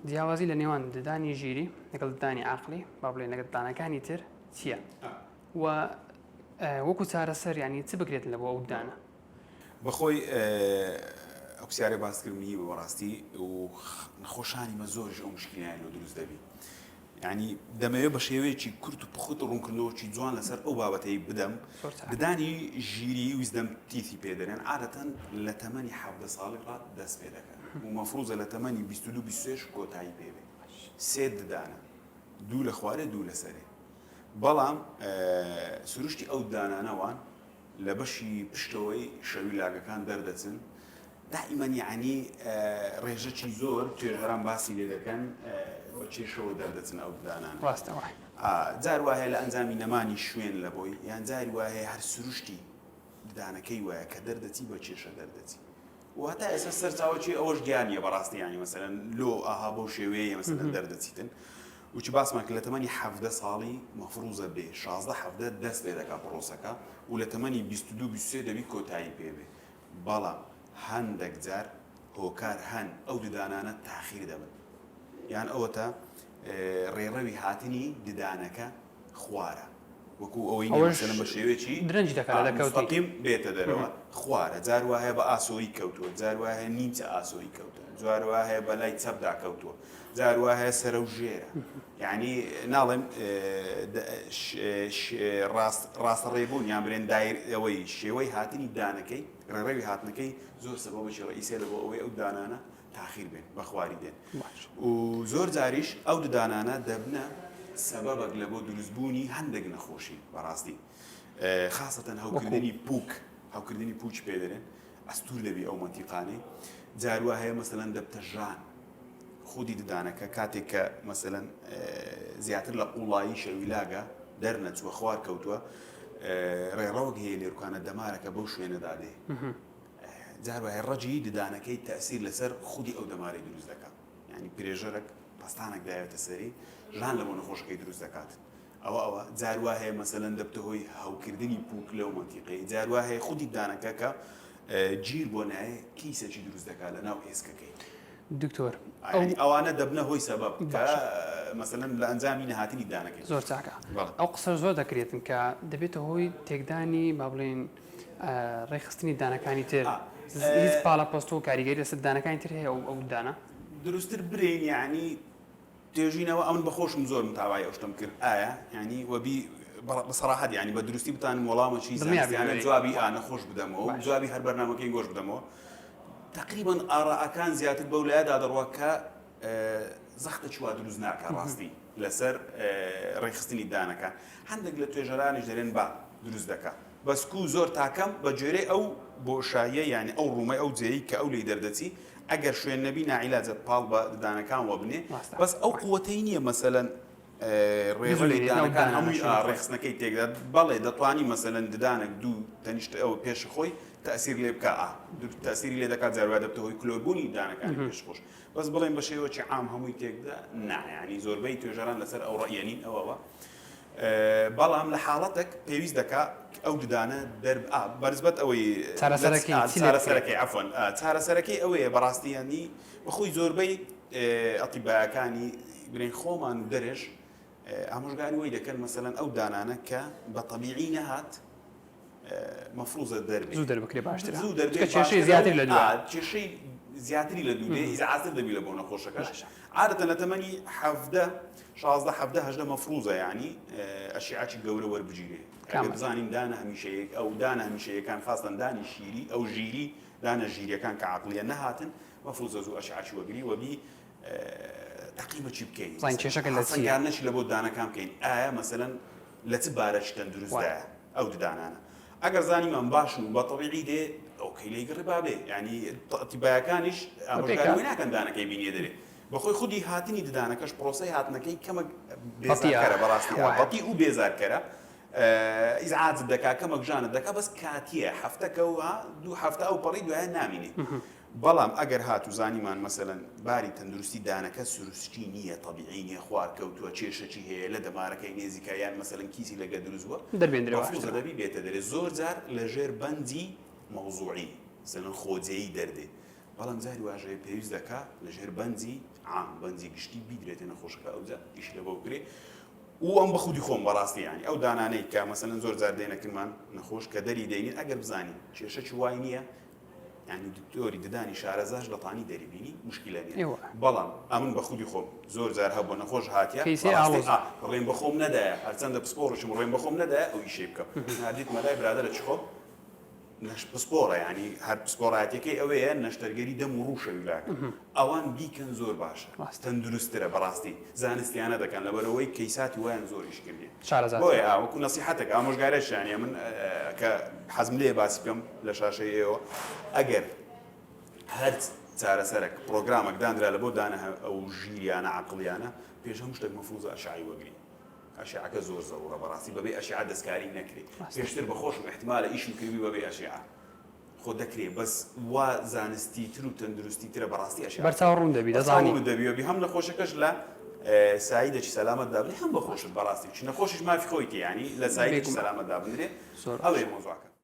جیاوازی لە نێوان ددانی ژیری لەگەڵ ددانی عقلی با بڵێن لەگەڵ ددانەکانی تر چییە؟ و وەکو چارەسەر ینی چ بکرێت لە بۆ ئەو ددانە؟ بەخۆی ئەو پرسیارە باسکردنی بەڕاستی و نەخۆشانی مە زۆر ئەو مشکلایان لە دروست دەبی. ینی دەمەوێت بە شێوەیەکی کورت و پخوت ڕوونکردنەوەکی جوان لەسەر ئەو بابەتەی بدەم. ددانی ژیری ویزدەم تیتی پێدەرێن عادەتەن لە تەمەنی 17 ساڵی ڕات دەست پێ دەکەن و مەفروضە لە تەمەنی 22-23 کۆتایی پێبێ. سێ ددانە، دوو لە خوارێ دوو لە سەرێ. بەڵام سروشتی ئەو ددانانەوان لە بەشی پشتەوەی شەوی لاگەکان دەردەچن دائیمەن یعنی ڕێژەکی زۆر توێژەران باسی لێ دەکەن بە چێشەوە دەردەچن ئەو ددانان. ڕاستەوە. جار وایە لە ئەنجامی نەمانی شوێن لە بۆی یان جاری وایە هەر سروشتی ددانەکەی وایە کە دەردەچی بە چێشە دەردەچی. واتە ئێستا سەرچاوەکی ئەوەش گیانیە بەڕاستی ینی مەسەلەن لۆ ئاها بۆ شێوەیە مەسەلەن دەردەچیتن. وچی باسمان کە لە تەمەنی 17 ساڵی مەفروضە بێ 16-17 دەست پێ دەکات پرۆسەکە و لە تەمەنی 22-23 دەبی کۆتایی پێبێ. بەڵام هەندێک جار هۆکار هەن ئەو ددانانە تاخیر دەبن. یان ئەوەتە ڕێڕەوی هاتنی ددانەکە خوارە. وەکو ئەوەی مەسەلەن بە شێوەیەکی درەنج دەکات لە کەوتی مستەقیم بێتە دەرەوە خوارە. جار وایە بە ئاسۆیی کەوتووە، جار وایە نیمچە ئاسۆیی کەوتووە، جار وایە بە لای چەپدا کەوتووە، جار وایە سەرە و ژێرە. یعنی ناڵێم ڕاستەڕێبوون یان برێن ئەوەی شێوەی هاتنی دانەکەی ڕێڕەوی هاتنەکەی زۆر سەبەبێکی ڕئیسێ لە بۆ ئەوەی ئەو دانانە تاخیر بێن بە خواری دێن. و زۆر جاریش ئەو ددانانە دەبنە سەبەبێک لە بۆ دروستبوونی هەندێک نەخۆشی بەڕاستی خاصەتەن هەوکردنی پوچ پێدەرێن ئەستور دەبی ئەو مەنتیقانەی. جاروا هەیە مەسەلەن دەبتە ژان خودی ددانەکە کاتێک کە مەسەلەن زیاتر لە قوڵایی شەویلاگە دەرنەچووە خوار کەوتووە ڕێڕەوەک هەیە لێرکانە دەمارەکە بەو شوێنەدا دێ. جاروا هەیە ڕەجی ددانەکەی تەئسیر لەسەر خودی ئەو دەمارەی دروست دەکات. ینی پرێژەرێک پەستانێک دایەوێتە سەری ژان لە بۆ نەخۆشەکەی دروست دەکات. ئەوە جاروا هەیە مەسەلەن دەبتە هۆی هەوکردنی پوک لەو مەنتیقەی. جاروا هەیە خودی ددانەکە کە گیر بۆ نایە کیسێکی دروست دەکات لە ناو ئێسکەکەی. دکتۆر ئەوانە دەبنە هۆی سەبەب کە مەسەلەن لە ئەنجامی نەهاتنی ددانەکەی. زۆر چاکە. ئەو قسە زۆر دەکرێتن کە دەبێتە هۆی تێکدانی با بڵێن ڕێخستنی ددانەکانی تر. هیچ پاڵەپۆست و کاریگەری لەسەر ددانەکانی تر هەیە ئەو ددانە؟ دروستتر برین یعنی توێژینەوە ئەمن بەخۆشم زۆر متاوای ئەوشتم کرد ئایا ینی وەبی بەسەراحەت ینی بە دروستی بتانم وەڵامەکی زانستیانە جوابی نەخۆش بدەمەوە و جوابی هەر بەرنامەکەی گۆش بدەمەوە. تقریبا ئاڕاءەکان زیاتر بەو لایەدا دەڕوە کە زەختێکی وا دروست ناکات ڕاستی لەسەر ڕێخستنی ددانەکان. هەندێک لە توێژەرانیش دەرێن با دروست دەکات بەسکو زۆر تاکەم بە جێرەی ئەو بۆشاییە یعنی ئەو ڕوومەی ئەو جێی کە ئەو لی دەردەچی ئەگەر شوێن نەبی ناعیلاجە پاڵ بە ددانەکان وەبنێ بەس ئەو قووەتەی نییە مەسەلەن ڕێڕەوی ددانەکان هەمووی ڕێخستنەکەی تێکدات. بەڵێ دەتوانی مەسەلەن ددانێک دوو تەنیشت ئەوە پێش خۆی تەئسیر لێ بکە تەئسیری لێ دەکات جاروا دەبتە هۆی کلۆربوونی ددانەکانی پێشخۆش. بەس بڵێن بە شێوەیەکی عام هەمووی تێکدا نا یعنی زۆربەی توێژەران لەسەر ئەو ڕەئیەنین ئەوەوە. بەڵام لە حاڵەتێک پێویست دەکات ئەو ددانە بەرزبەت ئەوەی چارەسەرەکەی عەفوەن چارەسەرەکەی ئەوەیە بەڕاستی ینی بەخۆی زۆربەی ئەتیبایەکانی برێن خۆمان و دەرێژ ئامۆژگاری وەی دەکەن مەسەلەن ئەو دانانە کە بە تەبیعی نەهات مەفروضە دەربێت زوو دەربکرێ باشتر زوو دەربێت کێشەی زیاتر لە دوو کێشەی زیاتری لە دوو ئیزعاجر دەبی لە بۆ نەخۆشەکەش عادەتەن لە تەمەنی 16-17 مەفروضە یعنی ئەشیعاتی گەورە وەربگیرێ. ئەگەر بزانین دانە هەمیشەیەک ئەو دانە هەمیشەیەکان خاستن دانی شیری ئەو ژیری دانە ژیریەکان کە عەقلیە نەهاتن مەفروضە زوو ئەشیعاتی وەربگری وەبی تەقیبەچی بکەین کێشەکە لە چیە یانەشی لە بۆ دانەکان بکەین ئایا مەسەلەن لە چ بارەشتن دروستدایە ئەو ددانانە. ئەگەر زانیمان باشن و بە تەبیعی دێ ئەوکەی لێگەڕی بابێ ینی ئەتیبایەکانیش ئامۆژگاری ناکەن دانەکەی بینیە دەرێ بەخۆی خودی هاتنی ددانەکەش پرۆسەی هاتنەکەی کەمە بێزارکەرە بەڕاستی بەڵتی و بێزارکەرە ئیزعاجت دەکات کەمەک ژانت دەکات بەس کاتیە هەفتەکە و دوو هەفتە ئەو پەڕی دوایە نامینێ. بەڵام ئەگەر هات و زانیمان مەسەلەن باری تەندروستی دانەکە سروشتی نییە تەبیعی نییە خوار کەوتووە کێشەی هەیە لە دەمارەکەی نێزیکە یان مەسەلەن کیسی لەگە دروستوە دەبێنرێت دەبی بێتە دەرێت زۆر جار لە ژێر بەندی مەوزوعی مەسەلەن خۆجێیی دەردێ. بەڵام جاری واژەیە پێویست دەکات لە ژێر بەندی عام بنزی گشتی بیدرێتە نەخۆشەکە ئەوجا ئیش لە بۆ بکرێ و ئەم بە خودی خۆم بەڕاستی ینی ئەو دانانەی کە مەسەلەن زۆر جار دێنەکەمان نەخۆش کە دەری دەینین ئەگەر بزانین کێشەی وای نییە ینی دکتۆری ددانی شارەزاش دەتانی دەریبینی مشکلە نیە بەڵام ئەمن بە خودی خۆم زۆر جار هەبوو نەخۆش هاتیە ڕێم بە خۆم نەدایە هەرچەندە پسپۆڕشم ڕێم بە خۆم نەدایە ئەو ئیشێ بکە نادیت مەلای برادرە چ خۆ پسپۆڕە ینی هەر پسپۆڕاتەکەی ئەوەیە نەشتەرگەری دەم و ڕوو شەویلاکە ئەوان بیکەن زۆر باشە تەندروسترە بەڕاستی زانستیانە دەکەن لەبەرەوەی کەیساتی وایان زۆر ئیش کردی بۆیە ئاوەکو نەسیحەتێک ئامۆژگارێکیانە من کە حەزم لێ باسی بکەم لە شاشەی ئێوە ئەگەر هەر چارەسەرێک پرۆگرامێک دانرا لە بۆ دانە ئەو ژیریانە عەقڵیانە پێش هەموو شتێک مەفروضە ئەشعی وەگری ئەشعەکە زۆر زەڕورە بەڕاستی بەبێ ئەشعە دەستکاری نەکرێ پێشتر بەخۆشم احتیمالە ئیشم کردی بەبێ ئەشعە خۆ دەکرێ بەس وا زانستی تر و تەندروستی ترە بەڕاستی ئەشعە بەرچاوڕوون دەبی دەزانی دەبی هەم نەخۆشەکەش لە سایدێکی سەلامەت دابنێ هەم بەخۆشت بەڕاستی چ نەخۆشیش مافی خۆیتی ینی لە سایدێکی سەلامەت دابنرێ ئەوەیە مۆزوعەکە